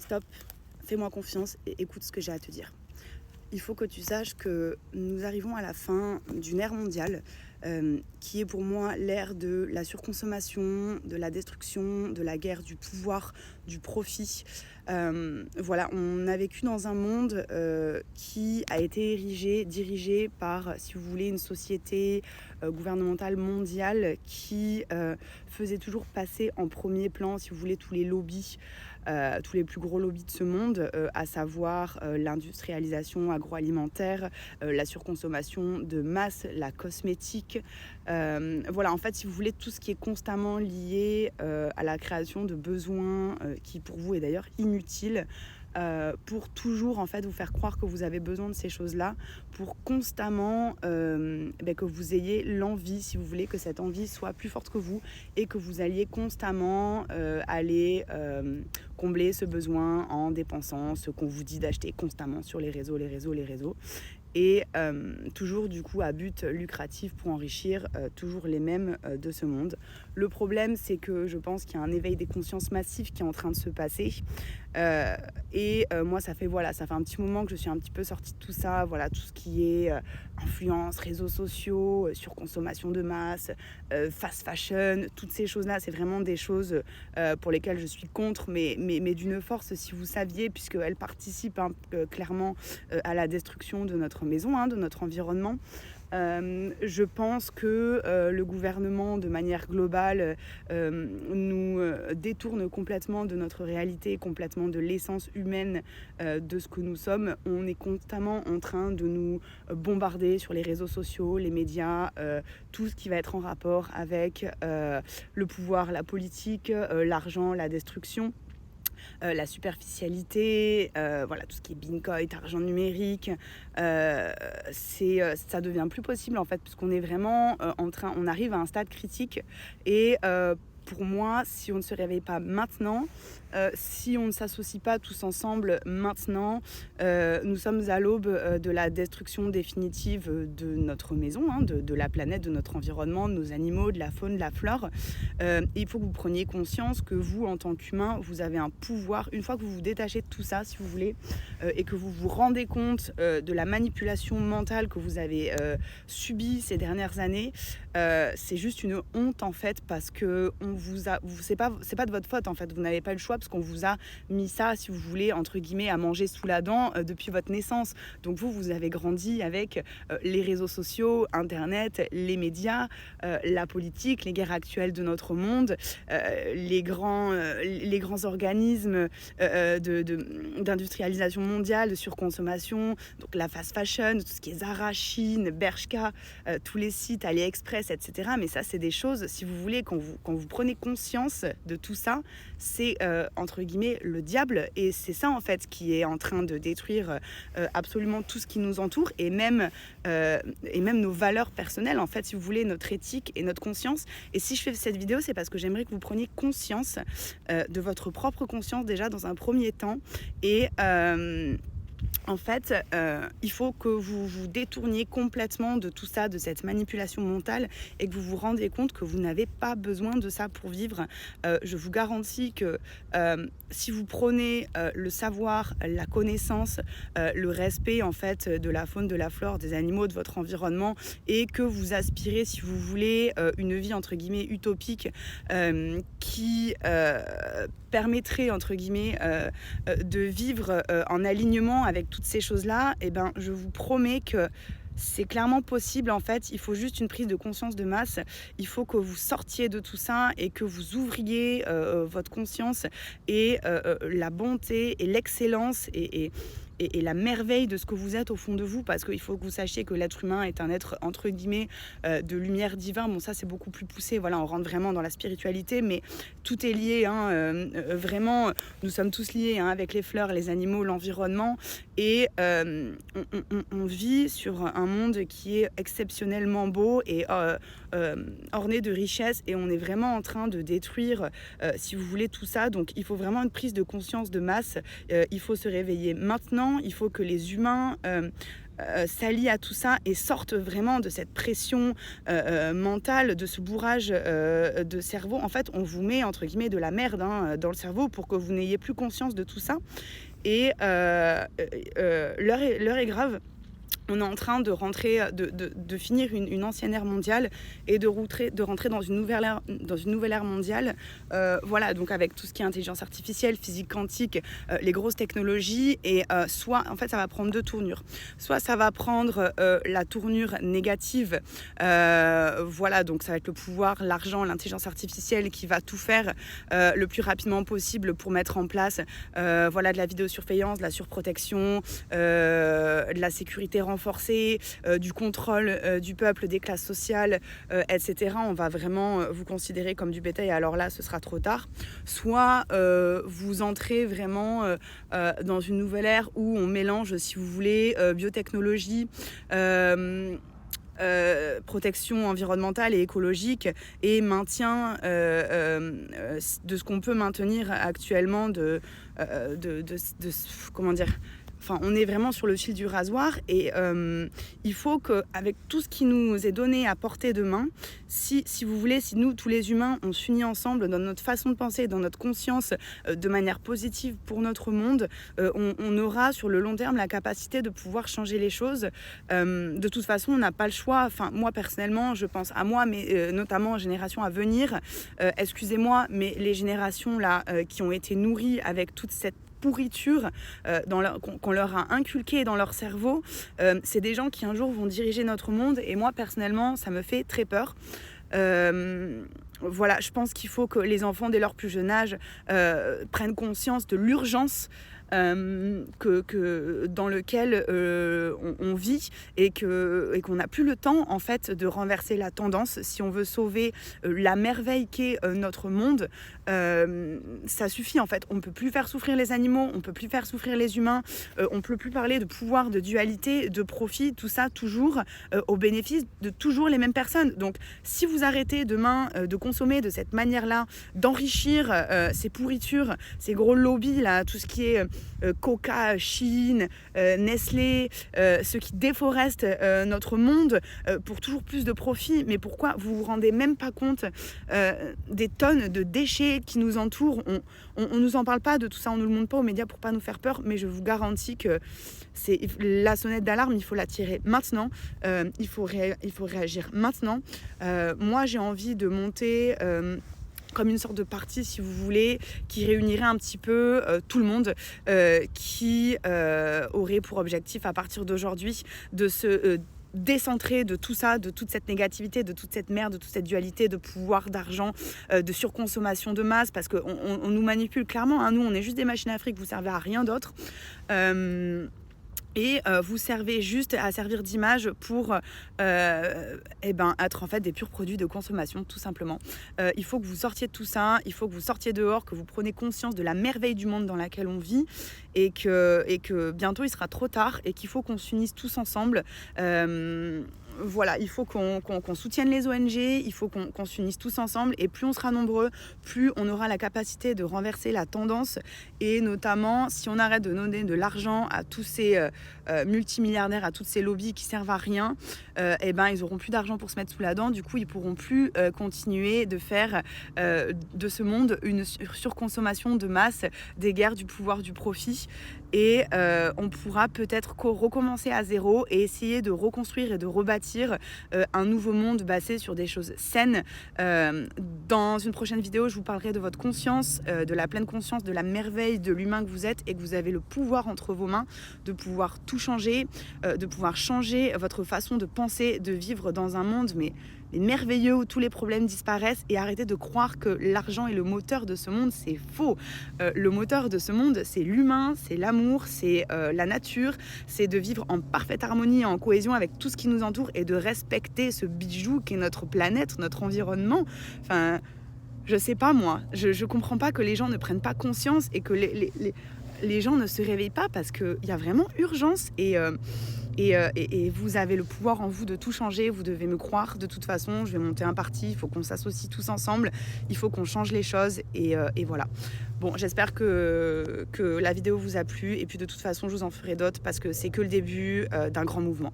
stop, fais-moi confiance et écoute ce que j'ai à te dire. Il faut que tu saches que nous arrivons à la fin d'une ère mondiale qui est pour moi l'ère de la surconsommation, de la destruction, de la guerre, du pouvoir, du profit. Voilà, on a vécu dans un monde qui a été dirigé par, si vous voulez, une société gouvernementale mondiale qui faisait toujours passer en premier plan, si vous voulez, tous les lobbies. Tous les plus gros lobbies de ce monde, à savoir l'industrialisation agroalimentaire, la surconsommation de masse, la cosmétique. Voilà, en fait, si vous voulez, tout ce qui est constamment lié à la création de besoins qui, pour vous, est d'ailleurs inutile. Pour toujours en fait vous faire croire que vous avez besoin de ces choses-là, pour constamment que vous ayez l'envie, si vous voulez, que cette envie soit plus forte que vous et que vous alliez constamment aller combler ce besoin en dépensant ce qu'on vous dit d'acheter constamment sur les réseaux. Et toujours du coup à but lucratif pour enrichir toujours les mêmes de ce monde. Le problème, c'est que je pense qu'il y a un éveil des consciences massif qui est en train de se passer. Moi, ça fait un petit moment que je suis un petit peu sortie de tout ça, voilà, tout ce qui est influence, réseaux sociaux, surconsommation de masse, fast fashion, toutes ces choses-là, c'est vraiment des choses pour lesquelles je suis contre, mais d'une force, si vous saviez, puisqu'elles participent clairement à la destruction de notre maison, de notre environnement. Je pense que le gouvernement, de manière globale, nous détourne complètement de notre réalité, complètement de l'essence humaine de ce que nous sommes. On est constamment en train de nous bombarder sur les réseaux sociaux, les médias, tout ce qui va être en rapport avec le pouvoir, la politique, l'argent, la destruction. La superficialité, voilà, tout ce qui est Bitcoin, argent numérique, ça devient plus possible en fait, puisqu'on est vraiment on arrive à un stade critique et pour moi, si on ne se réveille pas maintenant, si on ne s'associe pas tous ensemble maintenant, nous sommes à l'aube de la destruction définitive de notre maison, de la planète, de notre environnement, de nos animaux, de la faune, de la flore. Il faut que vous preniez conscience que vous, en tant qu'humain, vous avez un pouvoir. Une fois que vous vous détachez de tout ça, si vous voulez, et que vous vous rendez compte de la manipulation mentale que vous avez subie ces dernières années, c'est juste une honte en fait, parce que c'est pas de votre faute en fait, vous n'avez pas le choix parce qu'on vous a mis ça, si vous voulez, entre guillemets, à manger sous la dent depuis votre naissance. Donc vous avez grandi avec les réseaux sociaux, internet, les médias, la politique, les guerres actuelles de notre monde, les grands organismes d'industrialisation mondiale, de surconsommation, donc la fast fashion, tout ce qui est Zara, Shein, Bershka, tous les sites AliExpress, etc. Mais ça, c'est des choses, si vous voulez, quand vous prenez conscience de tout ça, c'est entre guillemets le diable, et c'est ça en fait qui est en train de détruire absolument tout ce qui nous entoure, et même nos valeurs personnelles en fait, si vous voulez, notre éthique et notre conscience. Et si je fais cette vidéo, c'est parce que j'aimerais que vous preniez conscience de votre propre conscience déjà dans un premier temps, et en fait, il faut que vous vous détourniez complètement de tout ça, de cette manipulation mentale, et que vous vous rendiez compte que vous n'avez pas besoin de ça pour vivre. Je vous garantis que si vous prenez le savoir, la connaissance, le respect en fait de la faune, de la flore, des animaux, de votre environnement, et que vous aspirez, si vous voulez, une vie entre guillemets utopique qui permettrait entre guillemets de vivre en alignement avec toutes ces choses-là, et ben je vous promets que c'est clairement possible en fait. Il faut juste une prise de conscience de masse. Il faut que vous sortiez de tout ça et que vous ouvriez votre conscience et la bonté et l'excellence et la merveille de ce que vous êtes au fond de vous, parce qu'il faut que vous sachiez que l'être humain est un être entre guillemets de lumière divin. Bon, ça c'est beaucoup plus poussé, voilà, on rentre vraiment dans la spiritualité, mais tout est lié, vraiment, nous sommes tous liés avec les fleurs, les animaux, l'environnement, et on vit sur un monde qui est exceptionnellement beau et orné de richesses, et on est vraiment en train de détruire, si vous voulez, tout ça. Donc il faut vraiment une prise de conscience de masse, il faut se réveiller maintenant, il faut que les humains s'allient à tout ça et sortent vraiment de cette pression mentale, de ce bourrage de cerveau. En fait, on vous met entre guillemets de la merde dans le cerveau pour que vous n'ayez plus conscience de tout ça. Et l'heure est grave. On est en train de rentrer, de finir une ancienne ère mondiale et de rentrer dans une nouvelle ère mondiale. Voilà, donc avec tout ce qui est intelligence artificielle, physique quantique, les grosses technologies. Et soit, en fait, ça va prendre deux tournures. Soit ça va prendre la tournure négative. Voilà, donc ça va être le pouvoir, l'argent, l'intelligence artificielle qui va tout faire le plus rapidement possible pour mettre en place voilà, de la vidéosurveillance, de la surprotection, de la sécurité renforcée, du contrôle du peuple, des classes sociales, etc. On va vraiment vous considérer comme du bétail, alors là ce sera trop tard. Soit vous entrez vraiment dans une nouvelle ère où on mélange, si vous voulez, biotechnologie, protection environnementale et écologique et maintien de ce qu'on peut maintenir actuellement comment dire. Enfin, on est vraiment sur le fil du rasoir et il faut qu'avec tout ce qui nous est donné à portée de main, si vous voulez, si nous, tous les humains, on s'unit ensemble dans notre façon de penser, dans notre conscience, de manière positive pour notre monde, on aura sur le long terme la capacité de pouvoir changer les choses. De toute façon, on n'a pas le choix. Enfin, moi, personnellement, je pense à moi, mais notamment aux générations à venir. Excusez-moi, mais les générations là qui ont été nourries avec toute cette pourriture qu'on leur a inculqué dans leur cerveau, c'est des gens qui un jour vont diriger notre monde et moi personnellement ça me fait très peur. Voilà, je pense qu'il faut que les enfants dès leur plus jeune âge prennent conscience de l'urgence dans lequel on vit et qu'on n'a plus le temps en fait de renverser la tendance si on veut sauver la merveille qu'est notre monde. Ça suffit en fait, on ne peut plus faire souffrir les animaux, on ne peut plus faire souffrir les humains, on ne peut plus parler de pouvoir, de dualité, de profit, tout ça toujours au bénéfice de toujours les mêmes personnes. Donc si vous arrêtez demain de consommer de cette manière-là, d'enrichir ces pourritures, ces gros lobbies là, tout ce qui est Coca, Chine, Nestlé, ceux qui déforestent notre monde pour toujours plus de profit. Mais pourquoi vous vous rendez même pas compte des tonnes de déchets qui nous entourent? On nous en parle pas de tout ça, on nous le montre pas aux médias pour pas nous faire peur, mais je vous garantis que c'est la sonnette d'alarme, il faut la tirer maintenant. Il faut réagir maintenant. Moi, j'ai envie de monter comme une sorte de parti, si vous voulez, qui réunirait un petit peu tout le monde, qui aurait pour objectif, à partir d'aujourd'hui, de se décentrer de tout ça, de toute cette négativité, de toute cette merde, de toute cette dualité de pouvoir, d'argent, de surconsommation de masse, parce qu'on nous manipule clairement, hein. Nous, on est juste des machines à fric, vous servez à rien d'autre. Et vous servez juste à servir d'image pour être en fait des purs produits de consommation, tout simplement. Il faut que vous sortiez de tout ça, il faut que vous sortiez dehors, que vous preniez conscience de la merveille du monde dans laquelle on vit et que bientôt il sera trop tard et qu'il faut qu'on s'unisse tous ensemble. Voilà, il faut qu'on soutienne les ONG, il faut qu'on s'unisse tous ensemble et plus on sera nombreux, plus on aura la capacité de renverser la tendance et notamment si on arrête de donner de l'argent à tous ces multimilliardaires, à toutes ces lobbies qui servent à rien, ils auront plus d'argent pour se mettre sous la dent, du coup ils pourront plus continuer de faire de ce monde une surconsommation de masse, des guerres, du pouvoir, du profit. Et on pourra peut-être recommencer à zéro et essayer de reconstruire et de rebâtir un nouveau monde basé sur des choses saines. Dans une prochaine vidéo, je vous parlerai de votre conscience, de la pleine conscience, de la merveille de l'humain que vous êtes et que vous avez le pouvoir entre vos mains de pouvoir tout changer, de pouvoir changer votre façon de penser, de vivre dans un monde mais merveilleux où tous les problèmes disparaissent et arrêter de croire que l'argent est le moteur de ce monde, c'est faux. Le moteur de ce monde, c'est l'humain, c'est l'amour, c'est la nature, c'est de vivre en parfaite harmonie et en cohésion avec tout ce qui nous entoure et de respecter ce bijou qu'est notre planète, notre environnement. Enfin, je sais pas moi, je comprends pas que les gens ne prennent pas conscience et que les gens ne se réveillent pas parce qu'il y a vraiment urgence et Et vous avez le pouvoir en vous de tout changer, vous devez me croire. De toute façon, je vais monter un parti, il faut qu'on s'associe tous ensemble, il faut qu'on change les choses et voilà. Bon, j'espère que la vidéo vous a plu et puis de toute façon, je vous en ferai d'autres parce que c'est que le début d'un grand mouvement.